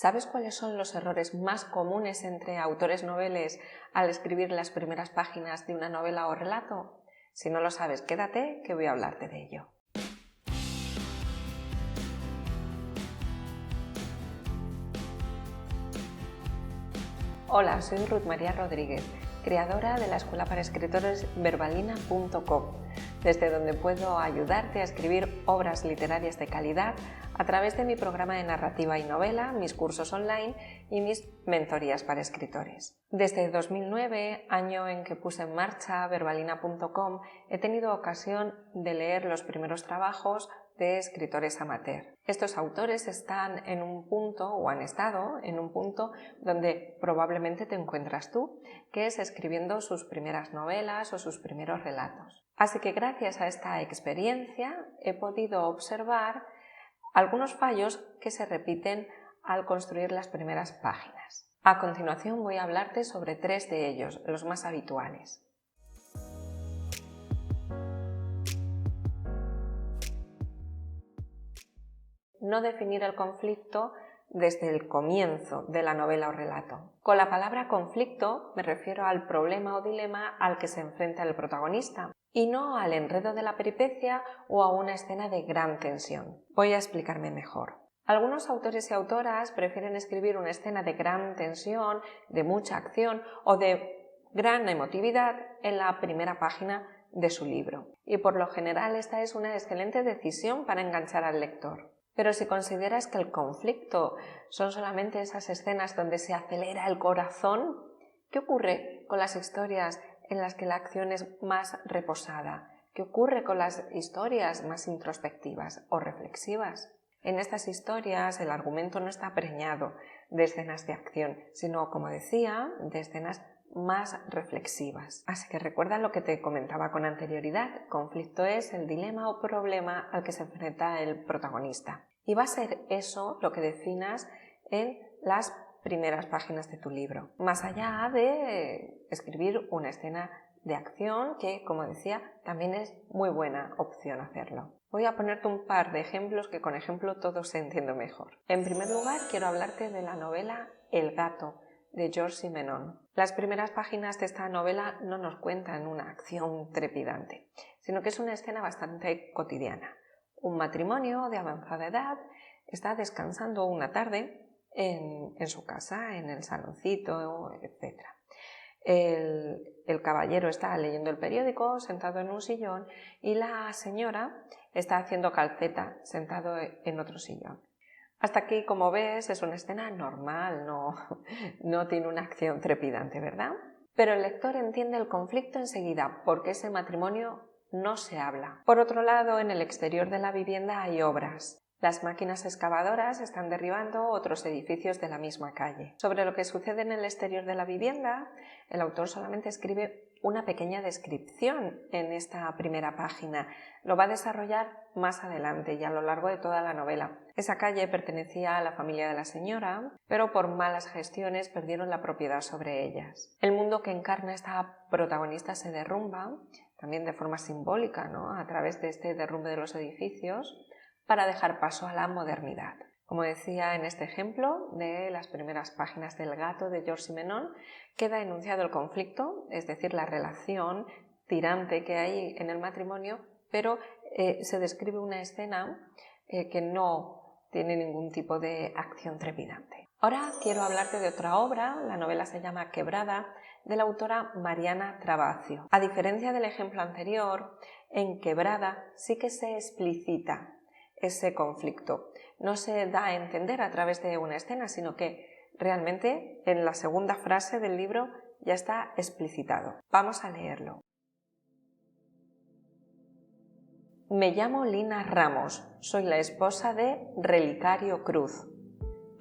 ¿Sabes cuáles son los errores más comunes entre autores noveles al escribir las primeras páginas de una novela o relato? Si no lo sabes, quédate que voy a hablarte de ello. Hola, soy Ruth María Rodríguez, creadora de la escuela para escritores verbalina.com, desde donde puedo ayudarte a escribir obras literarias de calidad a través de mi programa de narrativa y novela, mis cursos online y mis mentorías para escritores. Desde 2009, año en que puse en marcha verbalina.com, he tenido ocasión de leer los primeros trabajos de escritores amateur. Estos autores están en un punto, o han estado en un punto, donde probablemente te encuentras tú, que es escribiendo sus primeras novelas o sus primeros relatos. Así que gracias a esta experiencia he podido observar algunos fallos que se repiten al construir las primeras páginas. A continuación voy a hablarte sobre 3 de ellos, los más habituales. No definir el conflicto desde el comienzo de la novela o relato. Con la palabra conflicto me refiero al problema o dilema al que se enfrenta el protagonista y no al enredo de la peripecia o a una escena de gran tensión. Voy a explicarme mejor. Algunos autores y autoras prefieren escribir una escena de gran tensión, de mucha acción o de gran emotividad en la primera página de su libro. Y por lo general esta es una excelente decisión para enganchar al lector. Pero si consideras que el conflicto son solamente esas escenas donde se acelera el corazón, ¿qué ocurre con las historias en las que la acción es más reposada? ¿Qué ocurre con las historias más introspectivas o reflexivas? En estas historias el argumento no está preñado de escenas de acción, sino, como decía, de escenas más reflexivas. Así que recuerda lo que te comentaba con anterioridad. Conflicto es el dilema o problema al que se enfrenta el protagonista. Y va a ser eso lo que definas en las primeras páginas de tu libro. Más allá de escribir una escena de acción, que, como decía, también es muy buena opción hacerlo. Voy a ponerte un par de ejemplos que con ejemplo todo se entiende mejor. En primer lugar, quiero hablarte de la novela El gato, de Georges Simenon. Las primeras páginas de esta novela no nos cuentan una acción trepidante, sino que es una escena bastante cotidiana. Un matrimonio de avanzada edad está descansando una tarde en su casa, en el saloncito, etc. El caballero está leyendo el periódico sentado en un sillón y la señora está haciendo calceta sentado en otro sillón. Hasta aquí, como ves, es una escena normal, no tiene una acción trepidante, ¿verdad? Pero el lector entiende el conflicto enseguida porque ese matrimonio no se habla. Por otro lado, en el exterior de la vivienda hay obras. Las máquinas excavadoras están derribando otros edificios de la misma calle. Sobre lo que sucede en el exterior de la vivienda, el autor solamente escribe una pequeña descripción en esta primera página. Lo va a desarrollar más adelante y a lo largo de toda la novela. Esa calle pertenecía a la familia de la señora, pero por malas gestiones perdieron la propiedad sobre ellas. El mundo que encarna esta protagonista se derrumba, también de forma simbólica, ¿no? A través de este derrumbe de los edificios, para dejar paso a la modernidad. Como decía en este ejemplo de las primeras páginas del gato de Georges Simenon, queda enunciado el conflicto, es decir, la relación tirante que hay en el matrimonio, pero se describe una escena que no tiene ningún tipo de acción trepidante. Ahora quiero hablarte de otra obra, la novela se llama Quebrada, de la autora Mariana Trabacio. A diferencia del ejemplo anterior, en Quebrada sí que se explicita ese conflicto. No se da a entender a través de una escena, sino que realmente en la segunda frase del libro ya está explicitado. Vamos a leerlo. Me llamo Lina Ramos, soy la esposa de Relicario Cruz.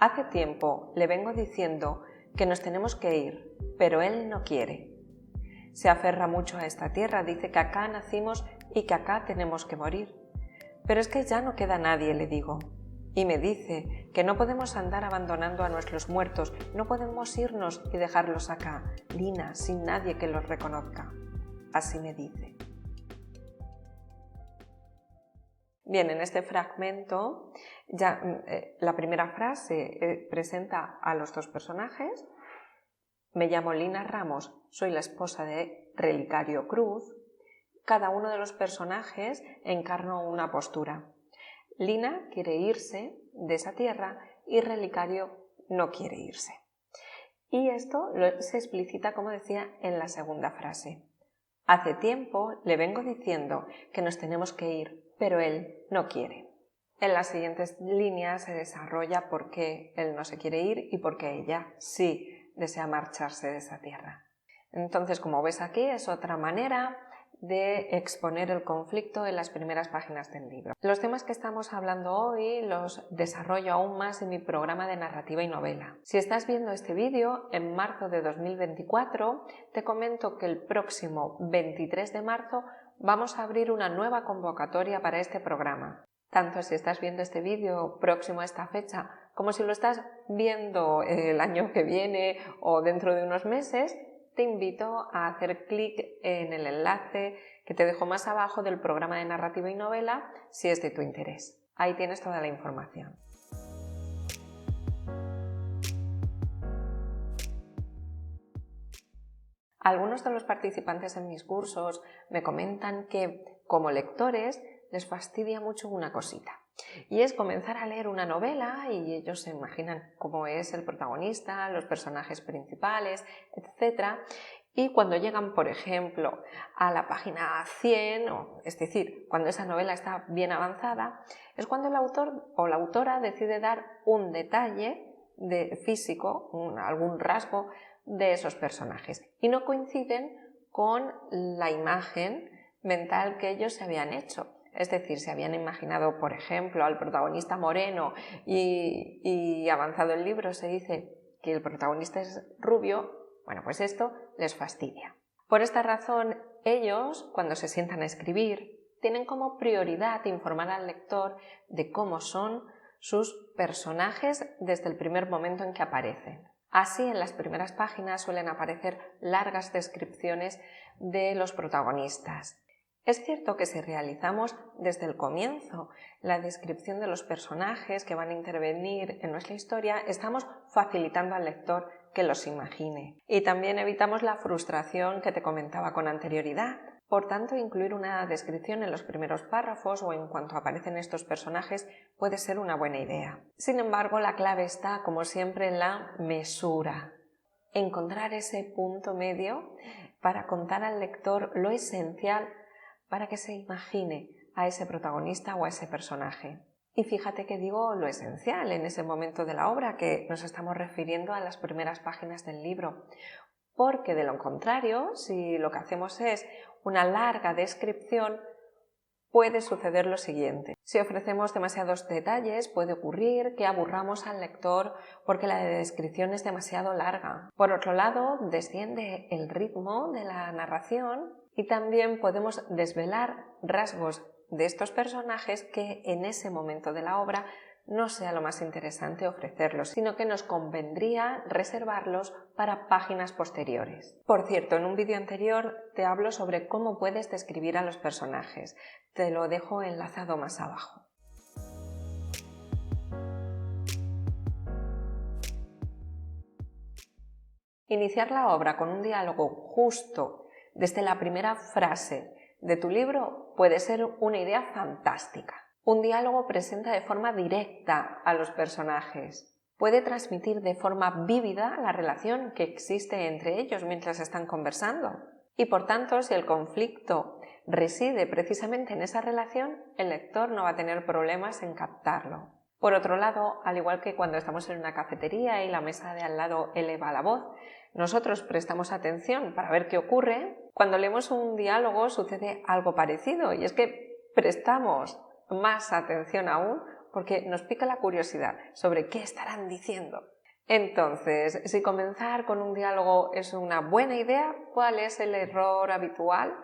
Hace tiempo le vengo diciendo que nos tenemos que ir, pero él no quiere. Se aferra mucho a esta tierra, dice que acá nacimos y que acá tenemos que morir. Pero es que ya no queda nadie, le digo. Y me dice que no podemos andar abandonando a nuestros muertos, no podemos irnos y dejarlos acá, Lina, sin nadie que los reconozca. Así me dice. Bien, en este fragmento ya la primera frase presenta a los dos personajes. Me llamo Lina Ramos, soy la esposa de Relicario Cruz. Cada uno de los personajes encarna una postura. Lina quiere irse de esa tierra y Relicario no quiere irse. Y esto se explicita, como decía, en la segunda frase. Hace tiempo le vengo diciendo que nos tenemos que ir, pero él no quiere. En las siguientes líneas se desarrolla por qué él no se quiere ir y por qué ella sí desea marcharse de esa tierra. Entonces, como ves aquí, es otra manera de exponer el conflicto en las primeras páginas del libro. Los temas que estamos hablando hoy los desarrollo aún más en mi programa de narrativa y novela. Si estás viendo este vídeo en marzo de 2024, te comento que el próximo 23 de marzo vamos a abrir una nueva convocatoria para este programa. Tanto si estás viendo este vídeo próximo a esta fecha como si lo estás viendo el año que viene o dentro de unos meses, te invito a hacer clic en el enlace que te dejo más abajo del programa de narrativa y novela si es de tu interés. Ahí tienes toda la información. Algunos de los participantes en mis cursos me comentan que, como lectores, les fastidia mucho una cosita. Y es comenzar a leer una novela y ellos se imaginan cómo es el protagonista, los personajes principales, etc. Y cuando llegan, por ejemplo, a la página 100, es decir, cuando esa novela está bien avanzada, es cuando el autor o la autora decide dar un detalle físico, algún rasgo de esos personajes y no coinciden con la imagen mental que ellos se habían hecho. Es decir, se habían imaginado, por ejemplo, al protagonista moreno y avanzado el libro se dice que el protagonista es rubio, bueno, pues esto les fastidia. Por esta razón, ellos, cuando se sientan a escribir, tienen como prioridad informar al lector de cómo son sus personajes desde el primer momento en que aparecen. Así, en las primeras páginas suelen aparecer largas descripciones de los protagonistas. Es cierto que si realizamos desde el comienzo la descripción de los personajes que van a intervenir en nuestra historia, estamos facilitando al lector que los imagine. Y también evitamos la frustración que te comentaba con anterioridad. Por tanto, incluir una descripción en los primeros párrafos o en cuanto aparecen estos personajes puede ser una buena idea. Sin embargo, la clave está, como siempre, en la mesura. Encontrar ese punto medio para contar al lector lo esencial para que se imagine a ese protagonista o a ese personaje. Y fíjate que digo lo esencial en ese momento de la obra, que nos estamos refiriendo a las primeras páginas del libro, porque de lo contrario, si lo que hacemos es una larga descripción, puede suceder lo siguiente. Si ofrecemos demasiados detalles, puede ocurrir que aburramos al lector porque la descripción es demasiado larga. Por otro lado, desciende el ritmo de la narración y también podemos desvelar rasgos de estos personajes que en ese momento de la obra no sea lo más interesante ofrecerlos, sino que nos convendría reservarlos para páginas posteriores. Por cierto, en un vídeo anterior te hablo sobre cómo puedes describir a los personajes. Te lo dejo enlazado más abajo. Iniciar la obra con un diálogo justo desde la primera frase de tu libro puede ser una idea fantástica. Un diálogo presenta de forma directa a los personajes. Puede transmitir de forma vívida la relación que existe entre ellos mientras están conversando. Y por tanto, si el conflicto reside precisamente en esa relación, el lector no va a tener problemas en captarlo. Por otro lado, al igual que cuando estamos en una cafetería y la mesa de al lado eleva la voz, nosotros prestamos atención para ver qué ocurre. Cuando leemos un diálogo sucede algo parecido y es que prestamos más atención aún porque nos pica la curiosidad sobre qué estarán diciendo. Entonces, si comenzar con un diálogo es una buena idea, ¿cuál es el error habitual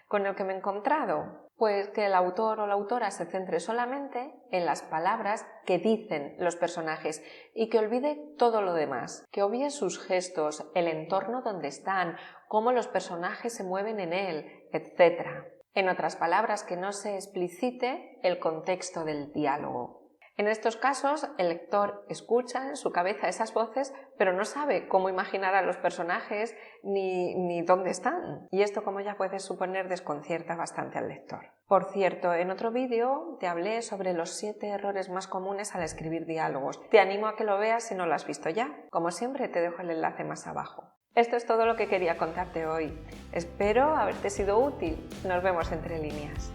con el que me he encontrado? Pues que el autor o la autora se centre solamente en las palabras que dicen los personajes y que olvide todo lo demás, que obvie sus gestos, el entorno donde están, cómo los personajes se mueven en él, etc. En otras palabras, que no se explicite el contexto del diálogo. En estos casos, el lector escucha en su cabeza esas voces, pero no sabe cómo imaginar a los personajes ni dónde están. Y esto, como ya puedes suponer, desconcierta bastante al lector. Por cierto, en otro vídeo te hablé sobre los 7 errores más comunes al escribir diálogos. Te animo a que lo veas si no lo has visto ya. Como siempre, te dejo el enlace más abajo. Esto es todo lo que quería contarte hoy. Espero haberte sido útil. Nos vemos entre líneas.